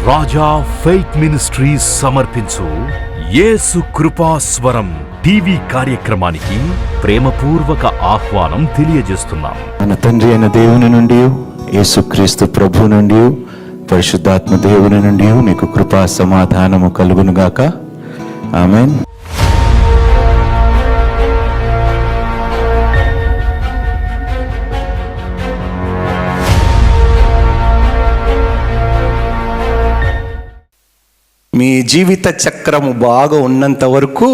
రాజా faith ministries సమర్పించు యేసు కృపాస్వరం TV కార్యక్రమానికి ప్రేమపూర్వక ఆహ్వానం తెలియజేస్తున్నాం. మన తండ్రి అయిన దేవుని నుండి, యేసుక్రీస్తు ప్రభు నుండి, పరిశుద్ధాత్మ దేవుని నుండి మీకు కృపా సమాధానము కలుగునుగాక. ఆమేన్. మీ జీవిత చక్రము బాగా ఉన్నంత వరకు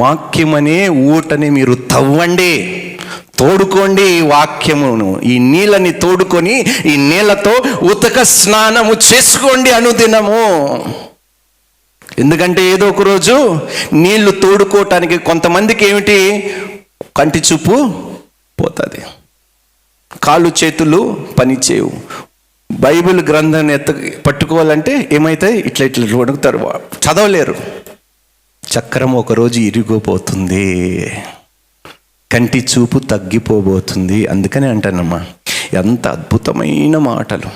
వాక్యమనే ఊటని మీరు తవ్వండి, తోడుకోండి. ఈ వాక్యమును, ఈ నీళ్ళని తోడుకొని ఈ నీళ్ళతో ఉతక స్నానము చేసుకోండి అనుదినము. ఎందుకంటే ఏదో ఒక రోజు నీళ్లు తోడుకోవటానికి కొంతమందికి ఏమిటి, కంటి చూపు పోతుంది, కాళ్ళు చేతులు పనిచేయవు. బైబిల్ గ్రంథాన్ని పట్టుకోవాలంటే ఏమైతాయి, ఇట్లా వణుకుతారు, చదవలేరు. చక్రం ఒకరోజు ఇరిగిపోతుంది, కంటి చూపు తగ్గిపోబోతుంది. అందుకని అంటానమ్మా, ఎంత అద్భుతమైన మాటలు.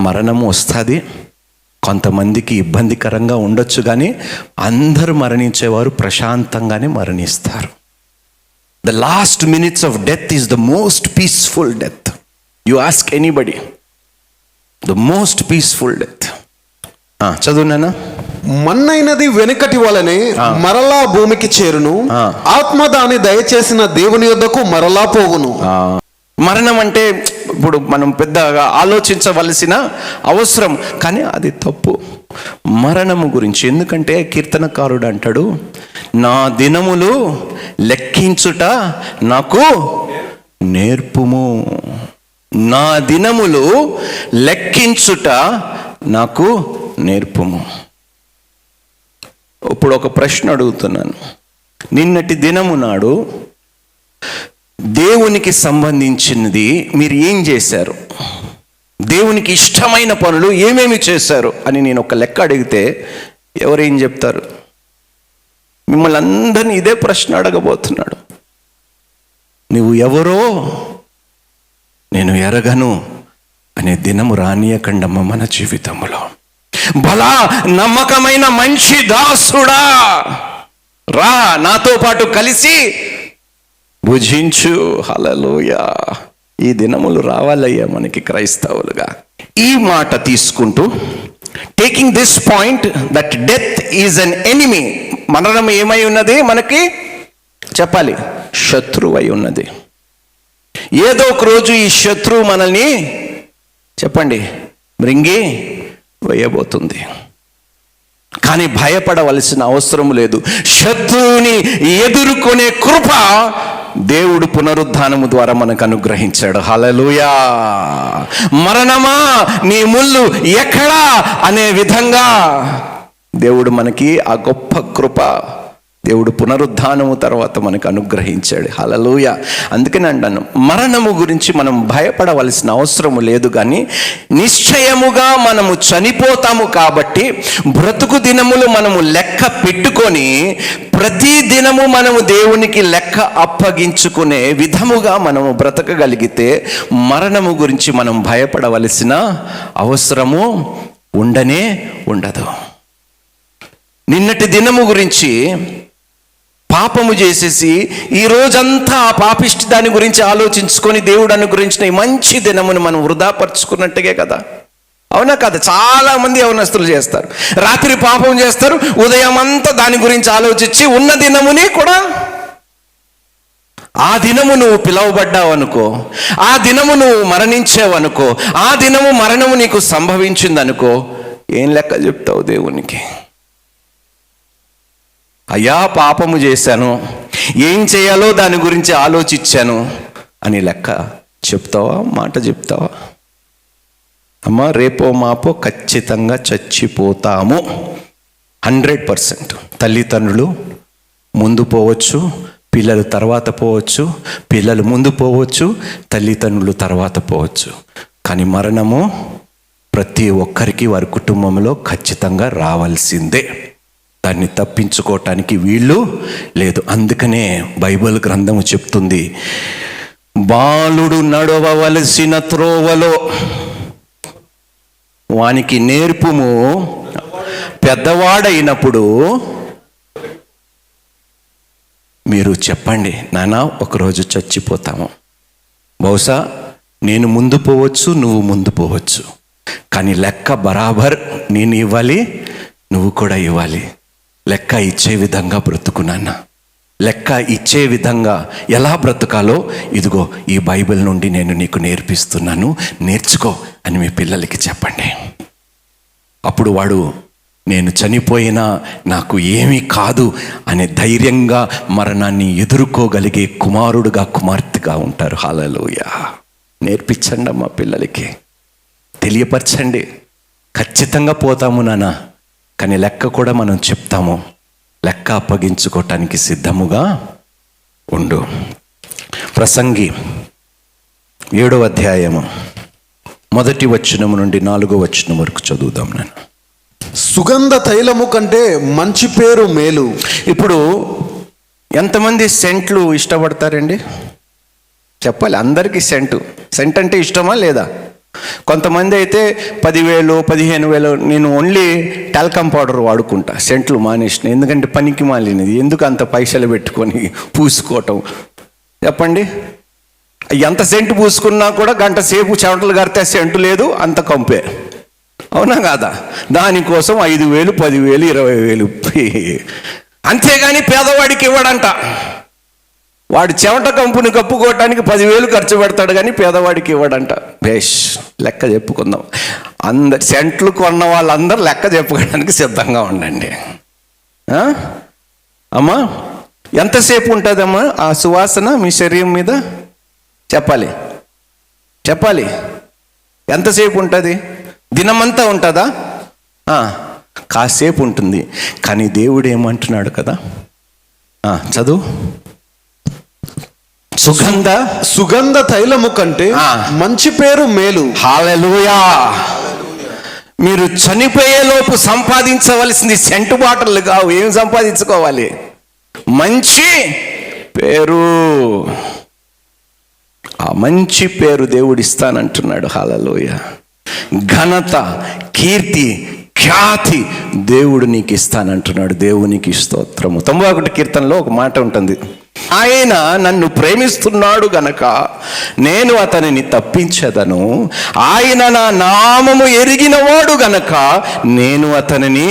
మరణము వస్తుంది, కొంతమందికి ఇబ్బందికరంగా ఉండొచ్చు, కానీ అందరూ మరణించేవారు ప్రశాంతంగానే మరణిస్తారు. The last minutes of death is the most peaceful death. You ask anybody, the most peaceful death. చదువునా? మన్నైనది వెనుకటి వలనే మరలా భూమికి చేరును, ఆత్మ దాని దయచేసిన దేవుని యొద్దకు మరలా పోవును. మరణం అంటే ఇప్పుడు మనం పెద్దగా ఆలోచించవలసిన అవసరం, కానీ అది తప్పు. మరణము గురించి ఎందుకంటే కీర్తనకారుడు అంటాడు, నా దినములు లెక్కించుట నాకు నేర్పుము. నా దినములు లెక్కించుట నాకు నేర్పుము. ఇప్పుడు ఒక ప్రశ్న అడుగుతున్నాను. నిన్నటి దినము నాడు దేవునికి సంబంధించినది మీరు ఏం చేశారు, దేవునికి ఇష్టమైన పనులు ఏమేమి చేశారు అని నేను ఒక లెక్క అడిగితే ఎవరేం చెప్తారు? మిమ్మల్ని అందరినీ ఇదే ప్రశ్న అడగబోతున్నాడు. నువ్వు ఎవరో నేను ఎరగను అనే దినము రానియకండమ్మ మన జీవితంలో. బలా నమ్మకమైన మంచి దాసుడా, రా నాతో పాటు కలిసి భుజించు. హల్లెలూయా. ఈ దినములు రావాలయ్యా మనకి క్రైస్తవులుగా. ఈ మాట తీసుకుంటూ, taking this point that death is an enemy. మరణం ఏమై ఉన్నది మనకి చెప్పాలి, శత్రువై ఉన్నది. ఏదో ఒక రోజు ఈ శత్రువు మనల్ని చెప్పండి మృంగి వేయబోతుంది. కానీ భయపడవలసిన అవసరం లేదు. శత్రువుని ఎదుర్కొనే కృప దేవుడు పునరుద్ధానము ద్వారా మనకు అనుగ్రహించాడు. హల్లెలూయా. మరణమా నీ ముళ్ళు ఎక్కడా అనే విధంగా దేవుడు మనకి ఆ గొప్ప కృప దేవుడు పునరుద్ధానము తర్వాత మనకు అనుగ్రహించాడు. హల్లెలూయా. అందుకని అంటాను, మరణము గురించి మనం భయపడవలసిన అవసరము లేదు, కానీ నిశ్చయముగా మనము చనిపోతాము కాబట్టి బ్రతుకు దినములు మనము లెక్క పెట్టుకొని ప్రతి దినము మనము దేవునికి లెక్క అప్పగించుకునే విధముగా మనము బ్రతకగలిగితే మరణము గురించి మనం భయపడవలసిన అవసరము ఉండనే ఉండదు. నిన్నటి దినము గురించి పాపము చేసేసి ఈ రోజంతా ఆ పాపిష్టి దాని గురించి ఆలోచించుకొని దేవుడు అనుగ్రహించిన ఈ మంచి దినమును మనం వృధాపరుచుకున్నట్టుగే కదా. అవునా కదా? చాలా మంది యవనస్తులు చేస్తారు, రాత్రి పాపం చేస్తారు, ఉదయం అంతా దాని గురించి ఆలోచించి ఉన్న దినముని కూడా, ఆ దినము నువ్వు పిలువబడ్డావు అనుకో, ఆ దినము నువ్వు మరణించావు అనుకో, ఆ దినము మరణము నీకు సంభవించిందనుకో, ఏం లెక్క చెప్తావు దేవునికి? అయ్యా పాపము చేశాను, ఏం చేయాలో దాని గురించి ఆలోచించాను అని లెక్క చెప్తావా? మాట చెప్తావా? అమ్మా రేపో మాపో ఖచ్చితంగా చచ్చిపోతాము, 100%. తల్లిదండ్రులు ముందు పోవచ్చు, పిల్లలు తర్వాత పోవచ్చు, పిల్లలు ముందు పోవచ్చు, తల్లిదండ్రులు తర్వాత పోవచ్చు, కానీ మరణము ప్రతి ఒక్కరికి వారి కుటుంబంలో ఖచ్చితంగా రావాల్సిందే. దాన్ని తప్పించుకోవటానికి వీళ్ళు లేదు. అందుకనే బైబిల్ గ్రంథము చెప్తుంది, బాలుడు నడవవలసిన త్రోవలో వానికి నేర్పుము, పెద్దవాడైనప్పుడు మీరు చెప్పండి, నాన్న ఒకరోజు చచ్చిపోతాము, బహుశా నేను ముందు పోవచ్చు, నువ్వు ముందు పోవచ్చు, కానీ లెక్క బరాబర్ నేను ఇవ్వాలి, నువ్వు కూడా ఇవ్వాలి. లెక్క ఇచ్చే విధంగా బ్రతుకున్నాన్న, లెక్క ఇచ్చే విధంగా ఎలా బ్రతకాలో ఇదిగో ఈ బైబిల్ నుండి నేను నీకు నేర్పిస్తున్నాను, నేర్చుకో అని మీ పిల్లలకి చెప్పండి. అప్పుడు వాడు నేను చనిపోయినా నాకు ఏమీ కాదు అనే ధైర్యంగా మరణాన్ని ఎదుర్కోగలిగే కుమారుడుగా, కుమార్తెగా ఉంటారు. హల్లెలూయా. నేర్పించండి అమ్మా పిల్లలకి, తెలియపరచండి. ఖచ్చితంగా పోతాము నాన్న, కానీ లెక్క కూడా మనం చెప్తాము, లెక్క అప్పగించుకోవటానికి సిద్ధముగా ఉండు. ప్రసంగి 7వ అధ్యాయము 1వ వచనం నుండి 4వ వచనం వరకు చదువుదాం నేను. సుగంధ తైలము కంటే మంచి పేరు మేలు. ఇప్పుడు ఎంతమంది సెంట్లు ఇష్టపడతారండి? చెప్పాలి, అందరికీ సెంట్ అంటే ఇష్టమా లేదా? కొంతమంది అయితే 10,000 15,000 నేను ఓన్లీ టాల్కమ్ పౌడర్ వాడుకుంటా, సెంట్లు మానేసిన. ఎందుకంటే పనికి మాలినది, ఎందుకు అంత పైసలు పెట్టుకొని పూసుకోవటం చెప్పండి. ఎంత సెంటు పూసుకున్నా కూడా గంట సేపు చెమటలు కడితే సెంటు లేదు, అంత కంపే, అవునా కాదా? దానికోసం 5,000 10,000 20,000. అంతేగాని పేదవాడికి ఇవ్వడంట. వాడు చెమట కంపుని కప్పుకోవటానికి 10,000 ఖర్చు పెడతాడు, కానీ పేదవాడికి ఇవ్వడంట. బేష్, లెక్క చెప్పుకుందాం. అందరు సెంట్లు కొన్న వాళ్ళందరూ లెక్క చెప్పుకోవడానికి సిద్ధంగా ఉండండి. అమ్మా, ఎంతసేపు ఉంటుందమ్మా ఆ సువాసన మీ శరీరం మీద? చెప్పాలి ఎంతసేపు ఉంటుంది? దినమంతా ఉంటుందా? కాసేపు ఉంటుంది. కానీ దేవుడు ఏమంటున్నాడు కదా, చదువు. సుగంధ తైలము కంటే మంచి పేరు మేలు. హల్లెలూయా. మీరు చనిపోయేలోపు సంపాదించవలసింది సెంటు బాటలు కావు. ఏం సంపాదించుకోవాలి? మంచి పేరు. ఆ మంచి పేరు దేవుడు ఇస్తానంటున్నాడు. హల్లెలూయా. ఘనత, కీర్తి, ఖ్యాతి దేవుడు నీకు ఇస్తానంటున్నాడు. దేవునికి స్తోత్రము. 91 కీర్తనలో ఒక మాట ఉంటుంది, ఆయన నన్ను ప్రేమిస్తున్నాడు గనక నేను అతనిని తప్పించదను, ఆయన నా నామము ఎరిగినవాడు గనక నేను అతనిని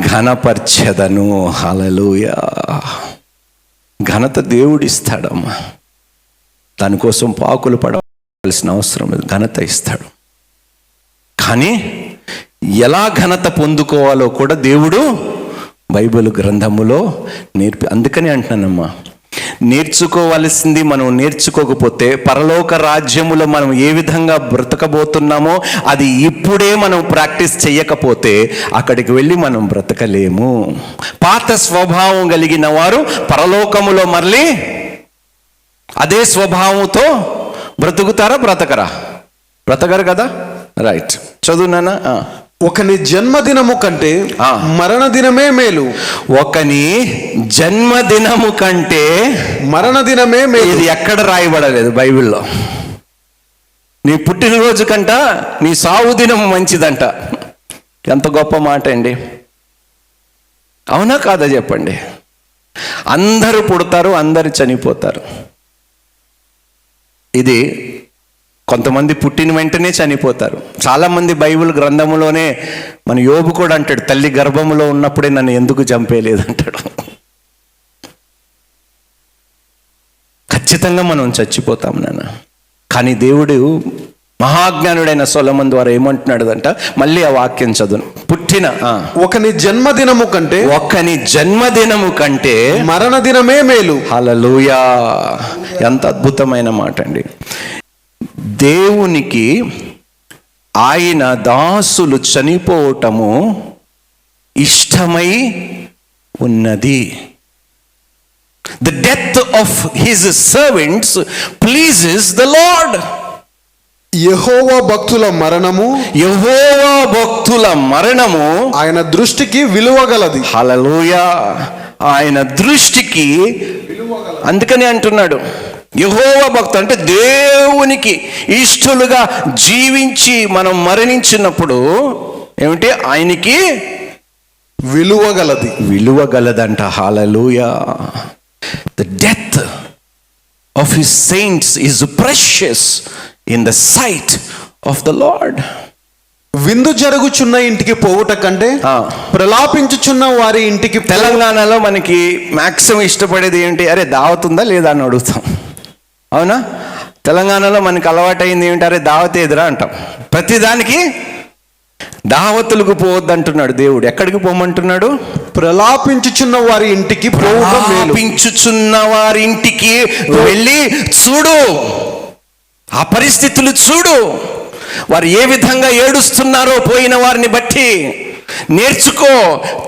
ఘనపరచెదను. హల్లెలూయా. ఘనత దేవుడు ఇస్తాడమ్మా, దానికోసం పాకులు పడవలసిన అవసరం లేదు. ఘనత ఇస్తాడు, కానీ ఎలా ఘనత పొందుకోవాలో కూడా దేవుడు బైబిల్ గ్రంథములో అందుకని అంటున్నానమ్మా, నేర్చుకోవలసింది మనం నేర్చుకోకపోతే పరలోక రాజ్యములో మనం ఏ విధంగా బ్రతకబోతున్నామో అది ఇప్పుడే మనం ప్రాక్టీస్ చేయకపోతే అక్కడికి వెళ్ళి మనం బ్రతకలేము. పాత స్వభావం కలిగిన వారు పరలోకములో మళ్ళీ అదే స్వభావంతో బ్రతుకుతారా? బ్రతకరు కదా. రైట్, చదువునానా. ఒకని జన్మదినము కంటే మరణ దినమే మేలు. ఒకని జన్మదినము కంటే మరణ దినమే మేలు. ఇది ఎక్కడ రాయబడలేదు బైబిల్లో. నీ పుట్టినరోజు కంట నీ సావు దినం మంచిదంట. ఎంత గొప్ప మాట అండి, అవునా కాదా చెప్పండి? అందరూ పుడతారు, అందరూ చనిపోతారు. ఇది కొంతమంది పుట్టిన వెంటనే చనిపోతారు. చాలామంది బైబిల్ గ్రంథములోనే, మన యోబు కూడా అంటాడు, తల్లి గర్భములో ఉన్నప్పుడే నన్ను ఎందుకు చంపేయలేదంటాడు. ఖచ్చితంగా మనం చచ్చిపోతాం నాన్న. కానీ దేవుడు మహాజ్ఞానుడైన సొలొమోను ద్వారా ఏమంటున్నాడు అంట, మళ్ళీ ఆ వాక్యం చదువు. ఒకని జన్మదినము కంటే మరణ దినమే మేలు. హల్లెలూయా. ఎంత అద్భుతమైన మాట అండి. దేవునికి ఆయన దాసులు చనిపోవటము ఇష్టమై ఉన్నది. The death of his servants pleases the Lord. యెహోవా భక్తుల మరణము ఆయన దృష్టికి విలువగలది. హల్లెలూయా. ఆయన దృష్టికి, అందుకని అంటున్నాడు, యెహోవా భక్తులు అంటే దేవునికి ఇష్టలుగా జీవించి మనం మరణించినప్పుడు ఏమిటి, ఆయనకి విలువ గలదంట. Hallelujah. The death of his saints is precious in the sight of the lord. విందు జరుగుచున్న ఇంటికి పోవుట కంటే ప్రలాపించుచున్న వారి ఇంటికి. తెలంగాణలో మనకి మాక్సిమం ఇష్టపడేది ఏంటి, అరే దావత్ ఉందా లేదా అని అడుగుతాం, అవునా? తెలంగాణలో మనకి అలవాటైంది ఏంటి, అరే దావత్ ఎదురా అంటాం. ప్రతిదానికి దావతులకు పోవద్దు అంటున్నాడు దేవుడు. ఎక్కడికి పోమంటున్నాడు? ప్రలాపించుచున్న వారి ఇంటికి పోవుట మేలు. ప్రలాపించుచున్న వారి ఇంటికి వెళ్ళి చూడు, ఆ పరిస్థితులు చూడు, వారు ఏ విధంగా ఏడుస్తున్నారో పోయిన వారిని బట్టి నేర్చుకో,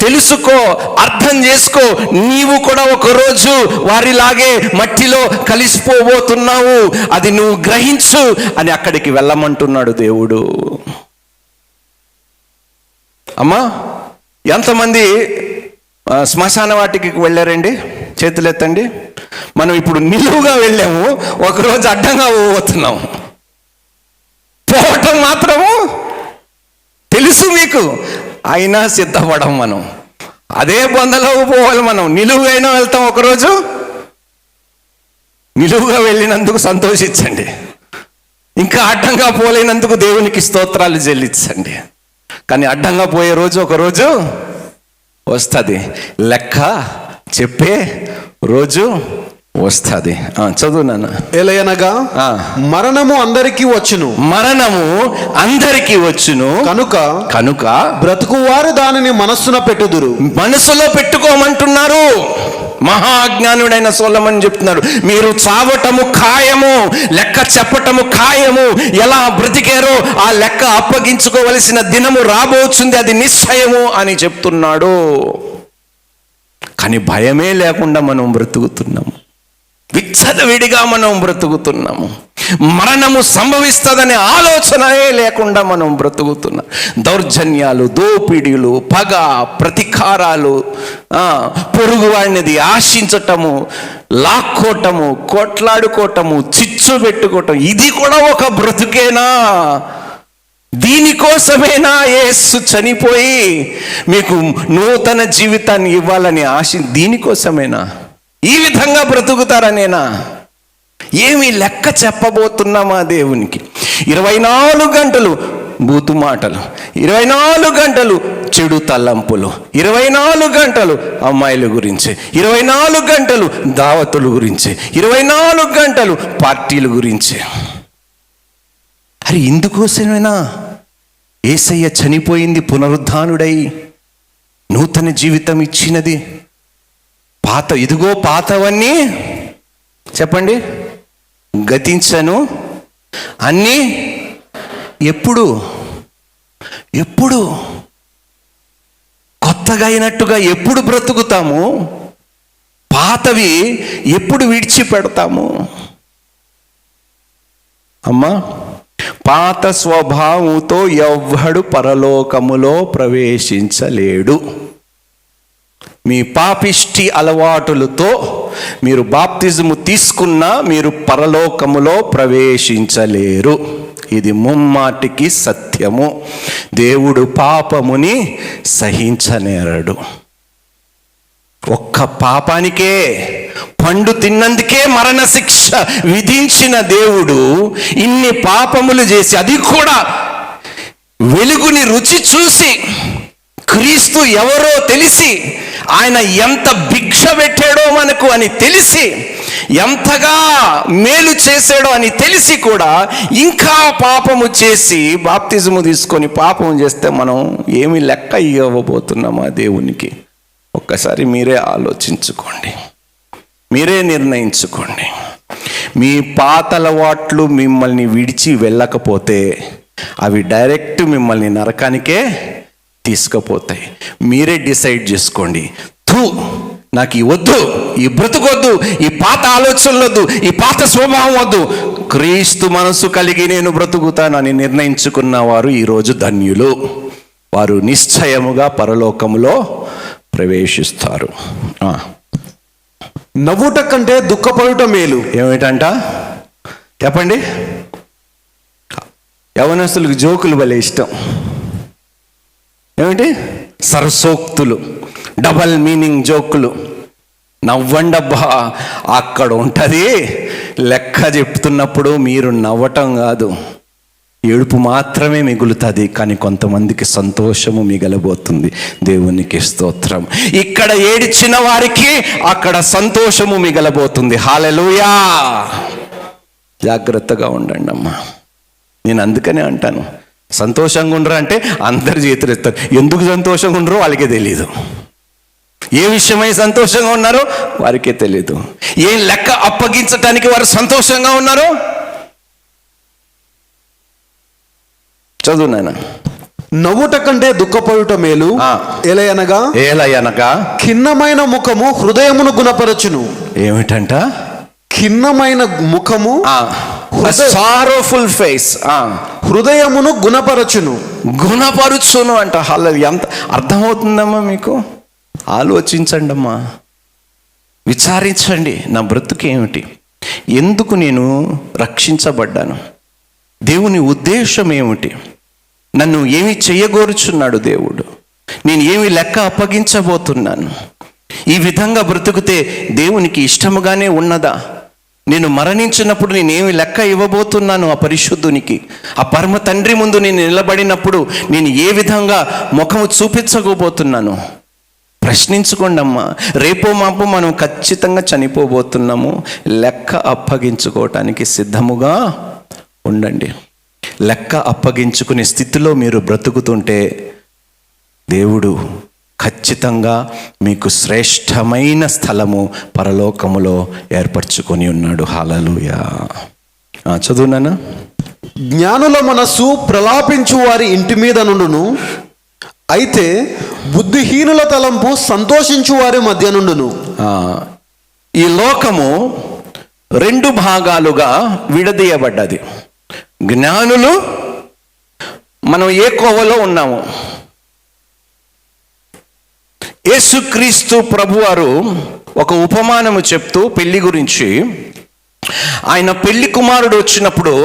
తెలుసుకో, అర్థం చేసుకో. నీవు కూడా ఒకరోజు వారిలాగే మట్టిలో కలిసిపోబోతున్నావు, అది నువ్వు గ్రహించు అని అక్కడికి వెళ్ళమంటున్నాడు దేవుడు. అమ్మా, ఎంతమంది శ్మశాన వాటికి వెళ్ళారండి? చేతులు ఎత్తండి. మనం ఇప్పుడు నిలువుగా వెళ్ళాము, ఒకరోజు అడ్డంగా పోతున్నాం. పోవటం మాత్రము తెలుసు మీకు, అయినా సిద్ధపడం మనం. అదే బొందలో పోవాలి మనం. నిలువుగా వెళ్తాం ఒకరోజు. నిలువుగా వెళ్ళినందుకు సంతోషించండి, ఇంకా అడ్డంగా పోలేనందుకు దేవునికి స్తోత్రాలు చెల్లించండి. కానీ అడ్డంగా పోయే రోజు ఒకరోజు వస్తుంది, లెక్క చెప్పే రోజు వస్తుంది. చదువు నాన్న. ఎలయనగా మరణము అందరికీ వచ్చును, మరణము అందరికీ వచ్చును, కనుక బ్రతుకువారు దానిని మనస్సున పెట్టుదురు. మనసులో పెట్టుకోమంటున్నారు. మహాజ్ఞానుడైన సొలొమోను చెప్తున్నారు, మీరు చావటము ఖాయము, లెక్క చెప్పటము ఖాయము. ఎలా బ్రతికారో ఆ లెక్క అప్పగించుకోవలసిన దినము రాబోతుంది, అది నిశ్చయము అని చెప్తున్నాడు. కానీ భయమే లేకుండా మనం బ్రతుకుతున్నాము, విచ్చలవిడిగా మనం బ్రతుకుతున్నాము. మరణము సంభవిస్తుందనే ఆలోచనే లేకుండా మనం బ్రతుకుతున్నాం. దౌర్జన్యాలు, దోపిడీలు, పగ, ప్రతీకారాలు, పొరుగు వాడినది ఆశించటము, లాక్కోవటము, కొట్లాడుకోవటము, చిచ్చు పెట్టుకోవటం, ఇది కూడా ఒక బ్రతుకేనా? దీనికోసమేనా యేసు చనిపోయి మీకు నూతన జీవితాన్ని ఇవ్వాలని ఆశ? దీనికోసమేనా? ఈ విధంగా బ్రతుకుతారనేనా? ఏమి లెక్క చెప్పబోతున్నామా దేవునికి? 24 గంటలు బూతు మాటలు, 24 గంటలు చెడు తలంపులు, 24 గంటలు అమ్మాయిల గురించి, 24 గంటలు దావతుల గురించి, 24 గంటలు పార్టీల గురించి. అరే ఇందుకోసమేనా యేసయ్య చనిపోయింది, పునరుద్ధానుడై నూతన జీవితం ఇచ్చినది? ఇదిగో పాతవన్నీ చెప్పండి గతించను, అన్నీ ఎప్పుడు కొత్తగా అయినట్టుగా ఎప్పుడు బ్రతుకుతాము? పాతవి ఎప్పుడు విడిచిపెడతాము? అమ్మా, పాత స్వభావంతో ఎవ్వడు పరలోకములో ప్రవేశించలేడు. మీ పాపిష్టి అలవాటులతో మీరు బాప్తిజము తీసుకున్నా మీరు పరలోకములో ప్రవేశించలేరు. ఇది ముమ్మాటికి సత్యము. దేవుడు పాపముని సహించనేరడు. ఒక్క పాపానికే, పండు తిన్నందుకే మరణ శిక్ష విధించిన దేవుడు ఇన్ని పాపములు చేసి, అది కూడా వెలుగుని రుచి చూసి, క్రీస్తు ఎవరో తెలిసి, ఆయన ఎంత భిక్ష పెట్టాడో మనకు అని తెలిసి, ఎంతగా మేలు చేశాడో అని తెలిసి కూడా ఇంకా పాపము చేసి బాప్తిజము తీసుకొని పాపం చేస్తే మనం ఏమి లెక్క ఇవ్వబోతున్నామా దేవునికి? ఒక్కసారి మీరే ఆలోచించుకోండి, మీరే నిర్ణయించుకోండి. మీ పాత అలవాట్లు మిమ్మల్ని విడిచి వెళ్ళకపోతే అవి డైరెక్ట్ మిమ్మల్ని నరకానికే తీసుకుపోతాయి. మీరే డిసైడ్ చేసుకోండి, నాకు ఈ వద్దు, ఈ బ్రతుకొద్దు, ఈ పాత ఆలోచనలు వద్దు, ఈ పాత స్వభావం వద్దు, క్రీస్తు మనసు కలిగి నేను బ్రతుకుతానని నిర్ణయించుకున్న వారు ఈరోజు ధన్యులు. వారు నిశ్చయముగా పరలోకములో ప్రవేశిస్తారు. నవ్వుట కంటే దుఃఖపడుట మేలు. ఏమిటంట చెప్పండి. యవనస్తులకు జోకులు భలే ఇష్టం. ఏమిటి? సరసోక్తులు, డబల్ మీనింగ్ జోకులు. నవ్వండబ్బా, అక్కడ ఉంటుంది. లెక్క చెప్తున్నప్పుడు మీరు నవ్వటం కాదు, ఏడుపు మాత్రమే మిగులుతుంది. కానీ కొంతమందికి సంతోషము మిగలబోతుంది. దేవునికి స్తోత్రం. ఇక్కడ ఏడ్చిన వారికి అక్కడ సంతోషము మిగలబోతుంది. హల్లెలూయా. జాగ్రత్తగా ఉండండి అమ్మా. నేను అందుకనే అంటాను, సంతోషంగా ఉండరు అంటే అందరు చేతులు ఎత్తారు. ఎందుకు సంతోషంగా ఉండరో వాళ్ళకే తెలియదు. ఏ విషయమై సంతోషంగా ఉన్నారో వారికే తెలియదు. ఏం లెక్క అప్పగించటానికి వారు సంతోషంగా ఉన్నారో చదువు నాయన. నవ్వుట కంటే దుఃఖపడుట మేలు. ఏలయనగా ఖిన్నమైన ముఖము హృదయమును గుణపరచును. ఏమిటంట? ఖిన్నమైన ముఖము, సారోఫుల్ ఫేస్, హృదయమును గుణపరచును. గుణపరచును అంట. ఎంత అర్థమవుతుందమ్మా మీకు? ఆలోచించండి అమ్మా, విచారించండి. నా బ్రతుకు ఏమిటి? ఎందుకు నేను రక్షించబడ్డాను? దేవుని ఉద్దేశం ఏమిటి? నన్ను ఏమి చేయగోరుచున్నాడు దేవుడు? నేను ఏమి లెక్క అప్పగించబోతున్నాను? ఈ విధంగా బ్రతుకుతే దేవునికి ఇష్టముగానే ఉన్నదా? నేను మరణించినప్పుడు నేనేమి లెక్క ఇవ్వబోతున్నాను ఆ పరిశుద్ధునికి? ఆ పరమ తండ్రి ముందు నేను నిలబడినప్పుడు నేను ఏ విధంగా ముఖము చూపించకపోతున్నాను? ప్రశ్నించుకోండి అమ్మా. రేపో మాపో మనం ఖచ్చితంగా చనిపోబోతున్నాము. లెక్క అప్పగించుకోవటానికి సిద్ధముగా ఉండండి. లెక్క అప్పగించుకునే స్థితిలో మీరు బ్రతుకుతుంటే దేవుడు ఖచ్చితంగా మీకు శ్రేష్టమైన స్థలము పరలోకములో ఏర్పరచుకొని ఉన్నాడు. హల్లెలూయా. చదువునానా. జ్ఞానుల మనస్సు ప్రలాపించు వారి ఇంటి మీద నుండును, అయితే బుద్ధిహీనుల తలంపు సంతోషించు వారి మధ్య నుండును. ఈ లోకము రెండు భాగాలుగా విడదీయబడ్డది. జ్ఞానులు, మనం ఏ కోవలో ఉన్నాము? యేసుక్రీస్తు ప్రభువారు ఒక ఉపమానము చెప్తూ పెళ్లి గురించి, ఆయన పెళ్లి కుమారుడు వచ్చినప్పుడు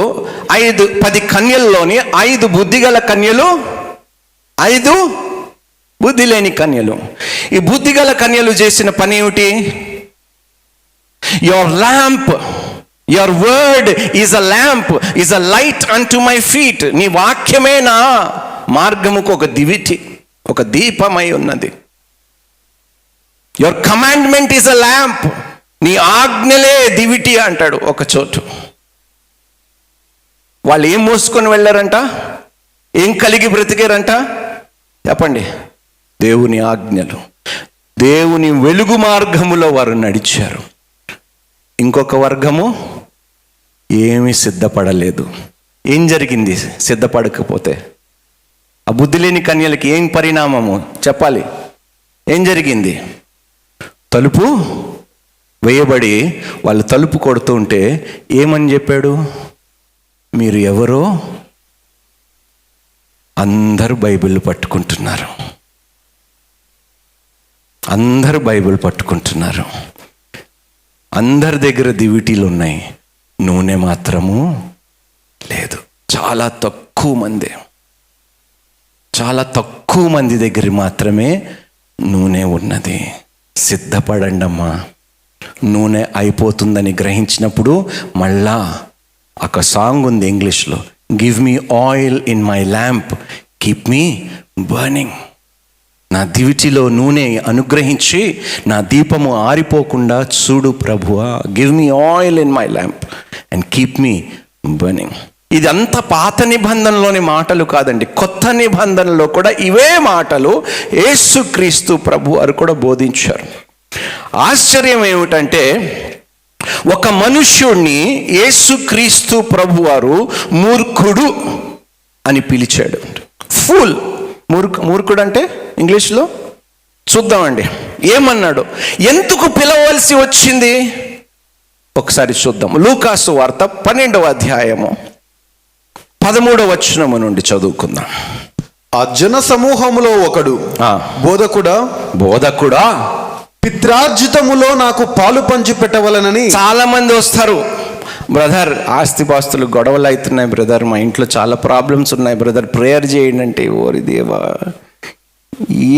10 కన్యల్లోని 5 బుద్ధిగల కన్యలు, 5 బుద్ధి లేని కన్యలు. ఈ బుద్ధిగల కన్యలు చేసిన పని ఏమిటి? Your lamp, your word is a lamp, is a light unto my feet. నీ వాక్యమే నా మార్గముకు ఒక దివిటి, ఒక దీపమై ఉన్నది. Your commandment is a lamp, నీ ఆజ్ఞలే దివిటి అంటాడు ఒక చోటు. వాళ్ళు ఏం మోసుకొని వెళ్ళారంట? ఏం కలిగి బ్రతికారంట? చెప్పండి. దేవుని ఆజ్ఞలు, దేవుని వెలుగు మార్గములో వారు నడిచారు. ఇంకొక వర్గము ఏమీ సిద్ధపడలేదు. ఏం జరిగింది సిద్ధపడకపోతే? ఆ బుద్ధి లేని కన్యలకి ఏం పరిణామము చెప్పాలి? ఏం జరిగింది? తలుపు వేయబడి వాళ్ళు తలుపు కొడుతూ ఉంటే ఏమని చెప్పాడు? మీరు ఎవరో? అందరూ బైబిల్ పట్టుకుంటున్నారు, అందరూ బైబిల్ పట్టుకుంటున్నారు, అందరి దగ్గర దివిటీలు ఉన్నాయి, నూనె మాత్రము లేదు. చాలా తక్కువ మంది దగ్గర మాత్రమే నూనె ఉన్నది. సిద్ధపడండి అమ్మా. నూనె అయిపోతుందని గ్రహించినప్పుడు మళ్ళా ఒక సాంగ్ ఉంది ఇంగ్లీష్లో, give me oil in my lamp, keep me burning. నా దివిటిలో నూనె అనుగ్రహించి నా దీపము ఆరిపోకుండా చూడు ప్రభువా. Give me oil in my lamp and keep me burning. ఇదంతా పాత నిబంధనలోని మాటలు కాదండి, కొత్త నిబంధనలో కూడా ఇవే మాటలు యేసుక్రీస్తు ప్రభు వారు కూడా బోధించారు. ఆశ్చర్యం ఏమిటంటే, ఒక మనుష్యుణ్ణి యేసుక్రీస్తు ప్రభు వారు మూర్ఖుడు అని పిలిచాడు. ఫూల్. మూర్ఖుడు అంటే ఇంగ్లీష్లో చూద్దామండి ఏమన్నాడు, ఎందుకు పిలవలసి వచ్చింది ఒకసారి చూద్దాం. లూకాసు వార్త 12వ అధ్యాయము 13వ వచనము నుండి చదువుకుందాం. ఆ జన సమూహములో ఒకడు, బోధకుడా పిత్రార్జితములో నాకు పాలు పంచి పెట్టవలనని చాలా మంది వస్తారు, బ్రదర్ ఆస్తిపాస్తులు గొడవలు అవుతున్నాయి బ్రదర్, మా ఇంట్లో చాలా ప్రాబ్లమ్స్ ఉన్నాయి బ్రదర్, ప్రేయర్ చేయండి అంటే, ఓరి దేవా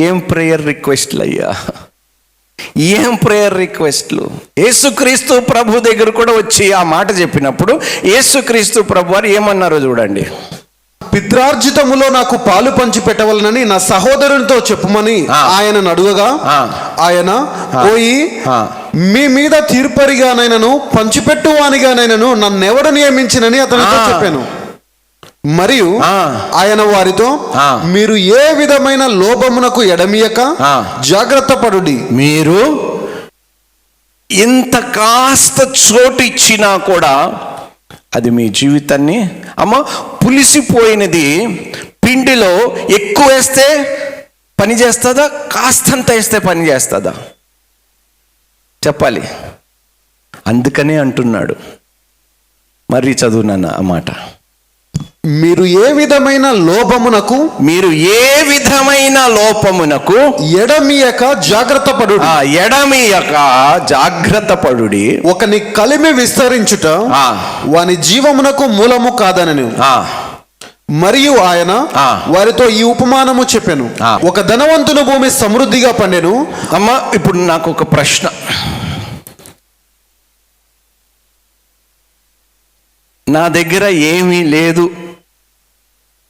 ఏం ప్రేయర్ రిక్వెస్ట్లు అయ్యా, ఏం ప్రేయర్ రిక్వెస్ట్లు. యేసుక్రీస్తు ప్రభు దగ్గర కూడా వచ్చి ఆ మాట చెప్పినప్పుడు యేసుక్రీస్తు ప్రభు వారు ఏమన్నారో చూడండి. పిత్రార్జితములో నాకు పాలు పంచి పెట్టవలనని నా సహోదరునితో చెప్పుమని ఆయనను అడుగగా ఆయన పోయి మీ మీద తీర్పరిగానైనను పంచిపెట్టువానిగానైనను నన్నెవడు నియమించినని అతనితో చెప్పాను. మరియు ఆయన వారితో మీరు ఏ విధమైన లోభమునకు ఎడమియక జాగ్రత్త పడుడి. మీరు ఇంత కాస్త చోటు ఇచ్చినా కూడా అది మీ జీవితాన్ని, అమ్మ పులిసిపోయినది పిండిలో ఎక్కువ వేస్తే పని చేస్తుందా, కాస్తంత వేస్తే పని చేస్తుందా చెప్పాలి. అందుకనే అంటున్నాడు, మరి చదువునన్న ఆ మాట, మీరు ఏ విధమైన లోపమునకు ఎడమియక జాగ్రత్త పడు. ఎడమియక జాగ్రత్త పడుడి. ఒకని కలిమి విస్తరించుట వాని జీవమునకు మూలము కాదనను. మరియు ఆయన వారితో ఈ ఉపమానము చెప్పెను. ఒక ధనవంతుని భూమి సమృద్ధిగా పండెను. అమ్మ ఇప్పుడు నాకు ఒక ప్రశ్న, నా దగ్గర ఏమీ లేదు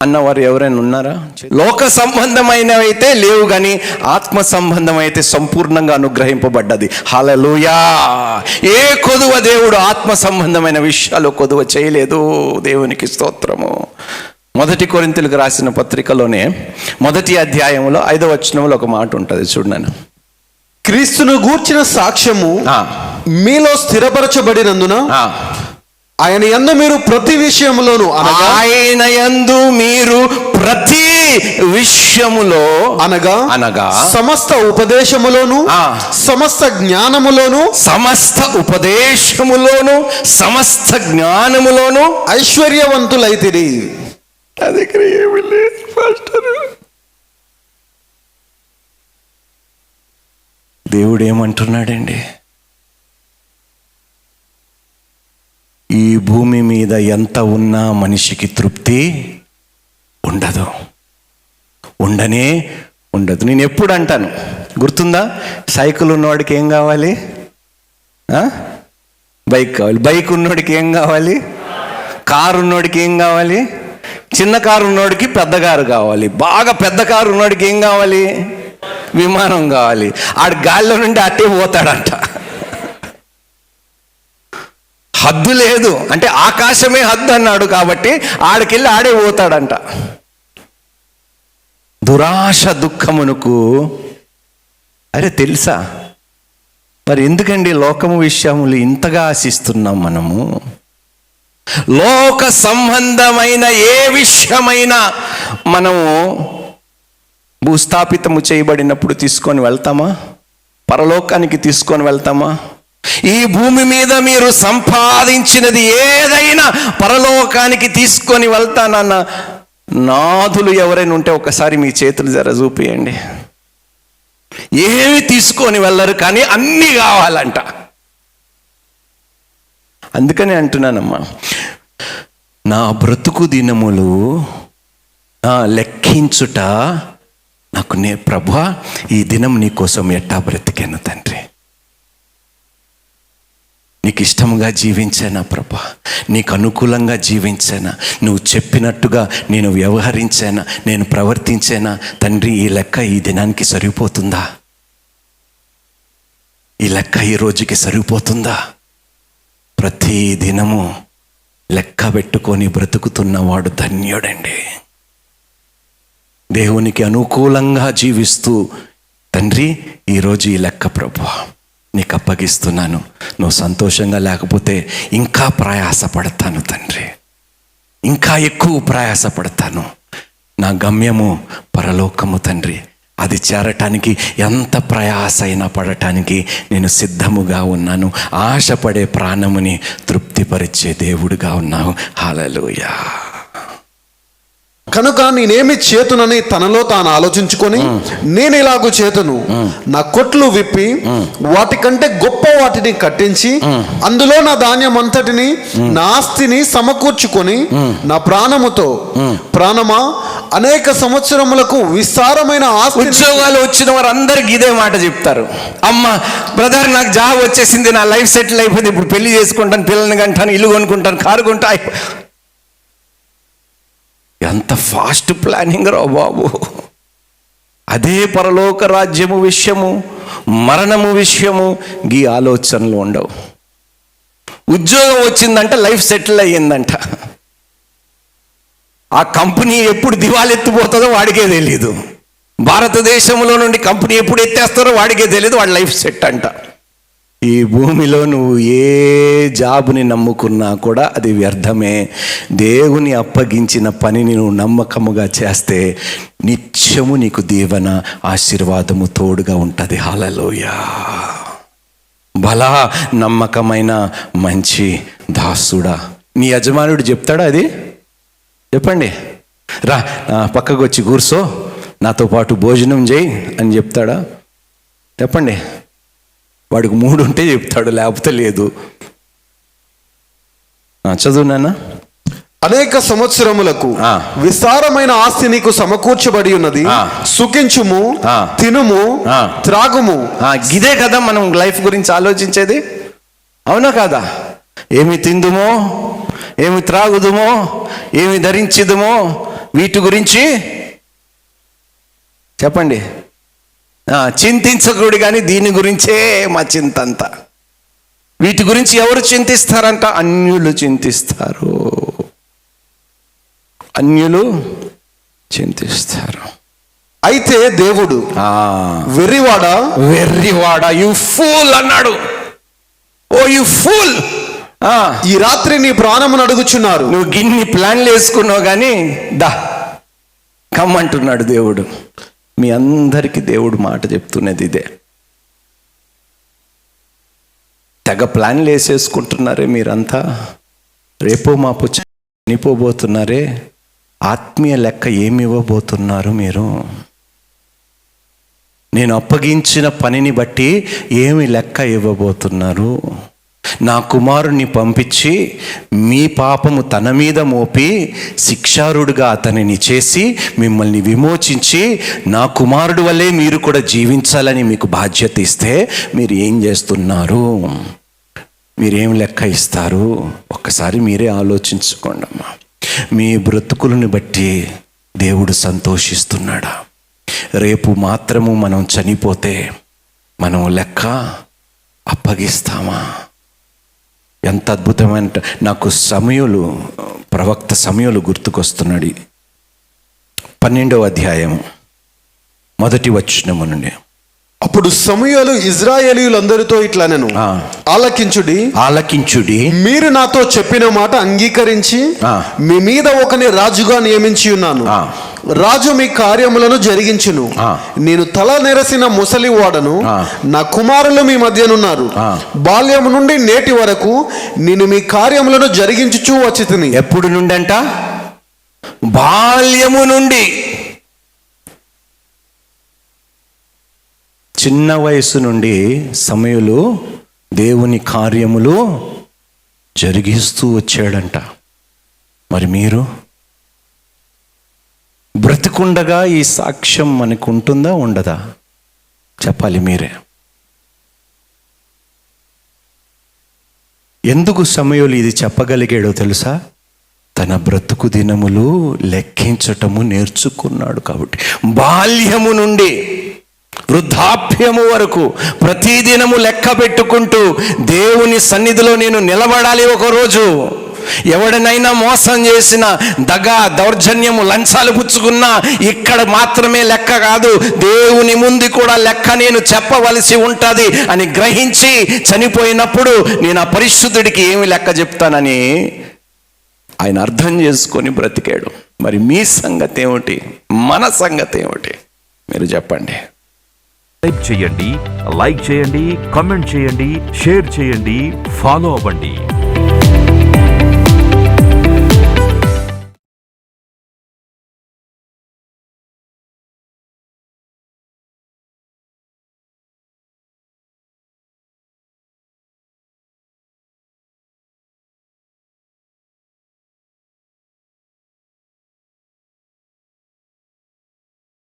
అన్నవారు ఎవరైనా ఉన్నారా? లోక సంబంధమైనవైతే లేవు, కానీ ఆత్మ సంబంధం అయితే సంపూర్ణంగా అనుగ్రహింపబడ్డది. హల్లెలూయా. ఏ కొదువ దేవుడు ఆత్మ సంబంధమైన విషయాలు కొదువ చేయలేదు. దేవునికి స్తోత్రము. 1 కొరింథీయులకు రాసిన పత్రికలోనే 1వ అధ్యాయంలో 5వ వచనంలో ఒక మాట ఉంటుంది చూడండి. క్రీస్తును గూర్చిన సాక్ష్యము మీలో స్థిరపరచబడినందున ఆయన యందు మీరు ప్రతి విషయములోను, ఆయన యందు మీరు ప్రతి విషయములో అనగా సమస్త ఉపదేశములోను సమస్త జ్ఞానములోను సమస్త జ్ఞానములోను ఐశ్వర్యవంతులైతిరి. నా దగ్గర ఏమీ లేదు పాస్టర్. దేవుడు ఏమంటున్నాడండి, ఈ భూమి మీద ఎంత ఉన్నా మనిషికి తృప్తి ఉండదు. నేను ఎప్పుడు అంటాను గుర్తుందా, సైకిల్ ఉన్నవాడికి ఏం కావాలి? బైక్ కావాలి. బైక్ ఉన్నోడికి ఏం కావాలి? కారు ఉన్నోడికి ఏం కావాలి? చిన్న కారు ఉన్నోడికి పెద్ద కారు కావాలి. బాగా పెద్ద కారు ఉన్నోడికి ఏం కావాలి? విమానం కావాలి. ఆడు గాలిలో నుండి అట్టే పోతాడంట. హద్దు లేదు అంటే ఆకాశమే హద్దు అన్నాడు కాబట్టి ఆడికెళ్ళి ఆడే పోతాడంట. దురాశ దుఃఖమునకు అరే తెలుసా మరి ఎందుకండి లోకము విషయములు ఇంతగా ఆశిస్తున్నాం మనము? లోక సంబంధమైన ఏ విషయమైనా మనము భూస్థాపితము చేయబడినప్పుడు తీసుకొని వెళ్తామా? పరలోకానికి తీసుకొని వెళ్తామా? ఈ భూమి మీద మీరు సంపాదించినది ఏదైనా పరలోకానికి తీసుకొని వెళ్తానన్న నాథులు ఎవరైనా ఉంటే ఒకసారి మీ చేతులు జర చూపియండి. ఏమి తీసుకొని వెళ్ళరు కానీ అన్నీ కావాలంట. అందుకనే అంటున్నానమ్మా, నా బ్రతుకు దినములు లెక్కించుట నాకు ప్రభువా ఈ దినం నీ కోసం ఎట్టా బ్రతికాను తండ్రి, నీకు ఇష్టముగా జీవించానా ప్రభా, నీకు అనుకూలంగా జీవించానా, నువ్వు చెప్పినట్టుగా నేను వ్యవహరించానా, నేను ప్రవర్తించానా తండ్రి, ఈ లెక్క ఈ దినానికి సరిపోతుందా? ఈ లెక్క ఈ రోజుకి సరిపోతుందా? ప్రతి దినము లెక్క పెట్టుకొని బ్రతుకుతున్నవాడు ధన్యుడండి. దేవునికి అనుకూలంగా జీవిస్తూ తండ్రి ఈరోజు ఈ లెక్క ప్రభువా నీకు అప్పగిస్తున్నాను, నువ్వు సంతోషంగా లేకపోతే ఇంకా ప్రయాసపడతాను తండ్రి, ఇంకా ఎక్కువ ప్రయాసపడతాను. నా గమ్యము పరలోకము తండ్రి, అది చేరటానికి ఎంత ప్రయాస అయినా పడటానికి నేను సిద్ధముగా ఉన్నాను. ఆశపడే ప్రాణముని తృప్తిపరిచే దేవుడుగా ఉన్నావు. హల్లెలూయా. కనుక నేనేమి చేతునని తనలో తాను ఆలోచించుకొని నేను ఇలాగూ చేతును, నా కొట్లు విప్పి వాటికంటే గొప్ప వాటిని కట్టించి అందులో నా ధాన్యం అంతటిని నా ఆస్తిని సమకూర్చుకొని నా ప్రాణముతో, ప్రాణమా అనేక సంవత్సరములకు విస్తారమైన ఆస్తి. ఉద్యోగాలు వచ్చిన వారందరికి ఇదే మాట చెప్తారు, అమ్మ బ్రదర్ నాకు జాబ్ వచ్చేసింది, నా లైఫ్ సెటిల్ అయిపోయింది, ఇప్పుడు పెళ్లి చేసుకుంటాను, పిల్లల్ని కంటాను, ఇల్లు కొనుక్కుంటాను, కారు కొంటా. ఎంత ఫాస్ట్ ప్లానింగ్ రా బాబు. అదే పరలోక రాజ్యము విషయము, మరణము విషయము ఈ ఆలోచనలు ఉండవు. ఉద్యోగం వచ్చిందంట, లైఫ్ సెటిల్ అయ్యిందంట, ఆ కంపెనీ ఎప్పుడు దివాలెత్తిపోతుందో వాడికే తెలియదు, భారతదేశంలో నుండి కంపెనీ ఎప్పుడు ఎత్తేస్తారో వాడికే తెలియదు, వాడి లైఫ్ సెట్ అంట. ఈ భూమిలో నువ్వు ఏ జాబుని నమ్ముకున్నా కూడా అది వ్యర్థమే. దేవుని అప్పగించిన పనిని నువ్వు నమ్మకముగా చేస్తే నిత్యము నీకు దీవెన, ఆశీర్వాదము తోడుగా ఉంటుంది. హల్లెలూయా. బలా నమ్మకమైన మంచి దాసుడా. నీ యజమానుడు చెప్తాడా అది? చెప్పండి, రా పక్కకు వచ్చి కూర్చో, నాతో పాటు భోజనం చేయి అని చెప్తాడా? చెప్పండి. వాడికి 3 ఉంటే చెప్తాడు, లేకపోతే లేదు. చదువు నాన్న. అనేక సంవత్సరములకు విస్తారమైన ఆస్తి నీకు సమకూర్చబడి ఉన్నది, సుఖించుము, తినుము, త్రాగుము. ఇదే కదా మనం లైఫ్ గురించి ఆలోచించేది, అవునా కాదా? ఏమి తిందుమో, ఏమి త్రాగుదుమో, ఏమి ధరించుదుమో, వీటి గురించి చెప్పండి. చింతించకూడదు, కానీ దీని గురించే మా చింత అంతా. వీటి గురించి ఎవరు చింతిస్తారంట? అన్యులు చింతిస్తారు, అన్యులు చింతిస్తారు. అయితే దేవుడు వెర్రివాడా, వెర్రివాడా, యు ఫూల్ అన్నాడు. ఓ యు ఫూల్, ఈ రాత్రి నీ ప్రాణమును అడుగుచున్నారు. నువ్వు గిన్ని ప్లాన్లు వేసుకున్నావు కానీ దా కమ్మంటున్నాడు దేవుడు. మీ అందరికీ దేవుడు మాట చెప్తున్నది ఇదే. తెగ ప్లాన్లు వేసేసుకుంటున్నారే మీరంతా, రేపో మాపు చనిపోబోతున్నారే, ఆత్మీయ లెక్క ఏమి ఇవ్వబోతున్నారు మీరు? నేను అప్పగించిన పనిని బట్టి ఏమి లెక్క ఇవ్వబోతున్నారు? నా కుమారుణ్ణి పంపించి మీ పాపము తన మీద మోపి శిక్షారుడుగా అతనిని చేసి మిమ్మల్ని విమోచించి నా కుమారుడు వల్లే మీరు కూడా జీవించాలని మీకు బాధ్యత ఇస్తే మీరు ఏం చేస్తున్నారు? మీరేం లెక్క ఇస్తారు? ఒక్కసారి మీరే ఆలోచించుకోండి అమ్మా. మీ బ్రతుకులను బట్టి దేవుడు సంతోషిస్తున్నాడా? రేపు మాత్రము మనం చనిపోతే మనం లెక్క అప్పగిస్తామా? ఎంత అద్భుతమైన, నాకు సమయలు, ప్రవక్త సమయలు గుర్తుకొస్తున్నాడు. 12వ అధ్యాయం 1వ వచనము నుండి. అప్పుడు సమూయేలు ఇశ్రాయేలీయులందరితో ఇట్లా నేను ఆలకించుడి, ఆలకించుడి, మీరు నాతో చెప్పిన మాట అంగీకరించి మీ మీద ఒకని రాజుగా నియమించి ఉన్నాను. రాజు మీ కార్యములను జరిగించును. నేను తల నెరసిన ముసలి వాడను, నా కుమారులు మీ మధ్యనున్నారు. బాల్యము నుండి నేటి వరకు నేను మీ కార్యములను జరిగించుచూ వచ్చి తిని. ఎప్పుడు నుండి అంట? బాల్యము నుండి. చిన్న వయసు నుండి సమయలు దేవుని కార్యములు జరిగిస్తూ వచ్చాడంట. మరి మీరు బ్రతికుండగా ఈ సాక్ష్యం మనకు ఉంటుందా ఉండదా? చెప్పాలి మీరే. ఎందుకు సమయలు ఇది చెప్పగలిగాడో తెలుసా? తన బ్రతుకు దినములు లెక్కించటము నేర్చుకున్నాడు కాబట్టి. బాల్యము నుండి వృద్ధాప్యము వరకు ప్రతిదినము లెక్క పెట్టుకుంటూ దేవుని సన్నిధిలో నేను నిలబడాలి. ఒకరోజు ఎవడనైనా మోసం చేసిన, దగా దౌర్జన్యము లంచాలు పుచ్చుకున్నా ఇక్కడ మాత్రమే లెక్క కాదు, దేవుని ముందు కూడా లెక్క నేను చెప్పవలసి ఉంటుంది అని గ్రహించి చనిపోయినప్పుడు నేను ఆ పరిశుద్ధుడికి ఏమి లెక్క చెప్తానని ఆయన అర్థం చేసుకొని బ్రతికాడు. మరి మీ సంగతి ఏమిటి? మన సంగతి ఏమిటి? మీరు చెప్పండి. సబ్స్క్రైబ్ చేయండి, లైక్ చేయండి, కామెంట్ చేయండి, షేర్ చేయండి, ఫాలో అవ్వండి.